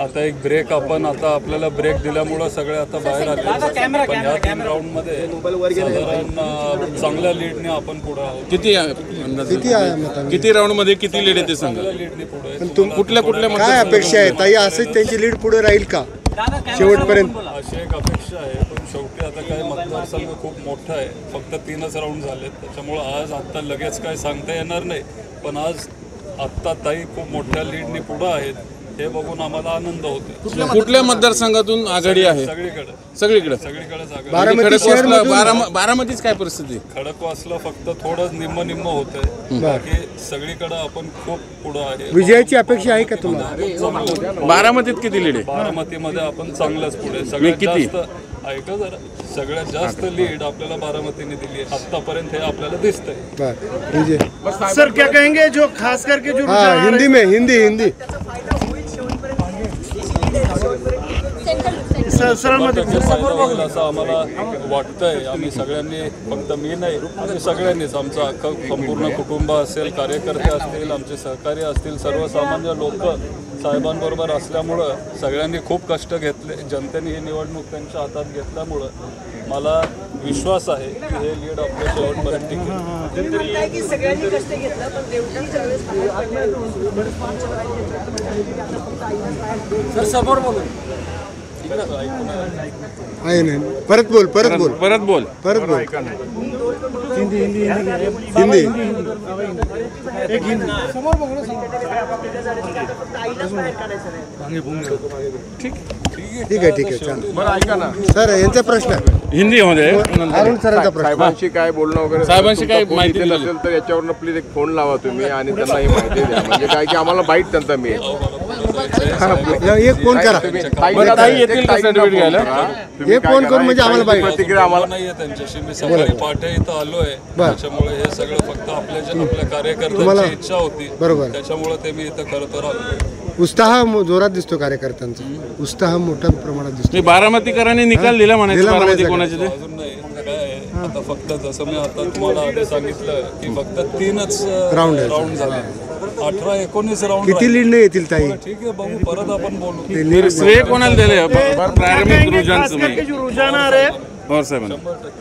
आता एक ब्रेक आपण आता आपल्याला ब्रेक दिल्यामुळे सगळे आता बाहेर आले, पण ह्या 3 राऊंड मध्ये साधारण चांगल्या लीडने आपण पुढे आहोत. किती राऊंड मध्ये किती लीड येते सांगा. लीडने पुढे कुठल्या काय अपेक्षा आहे ताई, असंच त्यांची लीड पुढे राहील का शेवटपर्यंत? अशी एक अपेक्षा आहे, पण शेवटी आता काय मतदारसंघ खूप मोठा आहे, फक्त 3च राऊंड झालेत, त्याच्यामुळं आज आत्ता लगेच काय सांगता येणार नाही. पण आज आत्ता ताई खूप मोठ्या लीडने पुढे आहेत, हे बघून आम्हाला आनंद होतो. कुठल्या मतदारसंघातून आघाडी आहे? सगळीकडेच बारामतीच काय परिस्थिती? खडकवासला फक्त थोडं निम्म होतंय, बाकी सगळीकडे आपण खूप पुढे आहे. विजयाची अपेक्षा आहे का तुम्हाला? बारामतीत किती लीड आहे? बारामतीमध्ये आपण चांगलंच पुढे, सगळ्यात जास्त ऐका जरा, सगळ्यात जास्त लीड आपल्याला बारामतीने दिली आहे आतापर्यंत, हे आपल्याला दिसतंय. सर क्या कहेंगे जो खास करके जो हिंदी में हिंदी असं आम्हाला वाटतंय. आम्ही सगळ्यांनी, फक्त मी नाही, आम्ही सगळ्यांनीच, आमचं अख्खं संपूर्ण कुटुंब असेल, कार्यकर्ते असतील, आमचे सहकारी असतील, सर्वसामान्य लोक साहेबांबरोबर असल्यामुळं सगळ्यांनी खूप कष्ट घेतले. जनतेने ही निवडणूक त्यांच्या हातात घेतल्यामुळं मला विश्वास आहे की हे लीड आपल्या शेवटपर्यंत टिकेल. सगळ्यांनी कष्ट घेतलं, पण परत बोल. हिंदी ठीक आहे सर, यांचा प्रश्न हिंदी मध्ये अरुण सरांचा प्रश्न. साहेबांशी काय बोलणं वगैरे, साहेबांशी काय माहिती दिली असेल तर याच्यावरनं प्लीज एक फोन लावा तुम्ही आणि त्यांना ही माहिती द्या, म्हणजे काय की आम्हाला बाईट त्यांचा मिळेल. एक फोन करा, ताई येतील का सर्टिफिकेट घ्यायला? एक फोन करून म्हणजे आम्हाला बाईट. प्रतिक्रिया आम्हाला नाहीये त्यांच्याशी. मी सकाळी पहाटे इथं आलोय, त्याच्यामुळे हे सगळं फक्त आपल्या कार्यकर्त्यांची इच्छा होती, बरोबर, त्याच्यामुळे ते मी इथं खरं तर आलो. उत्साह जोरात दिसतो कार्यकर्त्यांचा, उत्साह मोठ्या प्रमाणात दिसतो. बारामतीकरांनी निकाल दिला म्हणायचं. बारामती कोणाचे ते अजून नाही काय आहे, आता फक्त जसं मी आता तुम्हाला आधी सांगितलं की फक्त 3च राऊंड झाले, 18-19 राऊंड. किती लीड नाही येतील ताई? ठीक आहे, बघू, परत आपण बोलू. श्रेय कोणाला दिले? प्रारंभिक रुझान रुझान आ रहे पवार साहेबांना.